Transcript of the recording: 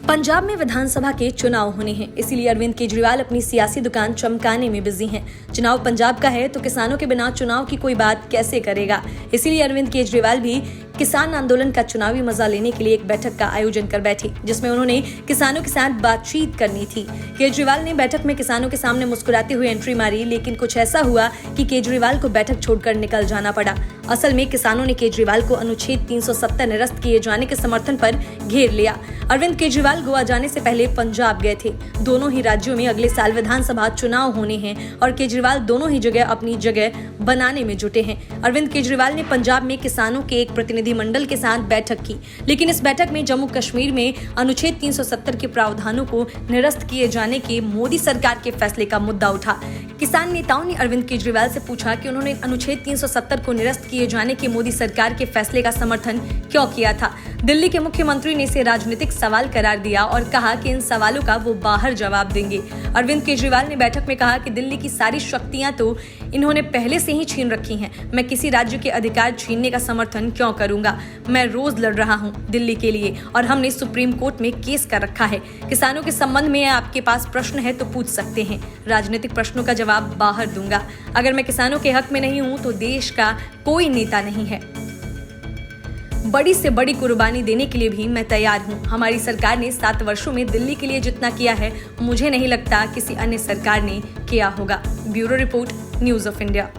पंजाब में विधानसभा के चुनाव होने हैं, इसीलिए अरविंद केजरीवाल अपनी सियासी दुकान चमकाने में बिजी हैं। चुनाव पंजाब का है तो किसानों के बिना चुनाव की कोई बात कैसे करेगा। इसीलिए अरविंद केजरीवाल भी किसान आंदोलन का चुनावी मजा लेने के लिए एक बैठक का आयोजन कर बैठे, जिसमें उन्होंने किसानों के साथ बातचीत करनी थी। केजरीवाल ने बैठक में किसानों के सामने मुस्कुराते हुए एंट्री मारी, लेकिन कुछ ऐसा हुआ कि केजरीवाल को बैठक छोड़कर निकल जाना पड़ा। असल में किसानों ने केजरीवाल को अनुच्छेद 370 निरस्त किए जाने के समर्थन पर घेर लिया। अरविंद केजरीवाल गोवा जाने से पहले पंजाब गए थे। दोनों ही राज्यों में अगले साल विधानसभा चुनाव होने हैं और केजरीवाल दोनों ही जगह अपनी जगह बनाने में जुटे हैं। अरविंद केजरीवाल ने पंजाब में किसानों के एक प्रतिनिधिमंडल के साथ बैठक की, लेकिन इस बैठक में जम्मू कश्मीर में अनुच्छेद 370 के प्रावधानों को निरस्त किए जाने के मोदी सरकार के फैसले का मुद्दा उठा। किसान नेताओं ने अरविंद केजरीवाल से पूछा कि उन्होंने अनुच्छेद 370 को निरस्त किए जाने के मोदी सरकार के फैसले का समर्थन क्यों किया था। दिल्ली के मुख्यमंत्री ने इसे राजनीतिक सवाल करार दिया और कहा कि इन सवालों का वो बाहर जवाब देंगे। अरविंद केजरीवाल ने बैठक में कहा कि दिल्ली की सारी शक्तियां तो इन्होंने पहले से ही छीन रखी हैं। मैं किसी राज्य के अधिकार छीनने का समर्थन क्यों करूंगा। मैं रोज लड़ रहा हूं दिल्ली के लिए और हमने सुप्रीम कोर्ट में केस कर रखा है। किसानों के संबंध में आपके पास प्रश्न है तो पूछ सकते हैं। राजनीतिक प्रश्नों का जवाब बाहर दूंगा। अगर मैं किसानों के हक में नहीं हूं तो देश का कोई नेता नहीं है। बड़ी से बड़ी कुर्बानी देने के लिए भी मैं तैयार हूं। हमारी सरकार ने 7 वर्षों में दिल्ली के लिए जितना किया है, मुझे नहीं लगता किसी अन्य सरकार ने किया होगा। Bureau report, news of India.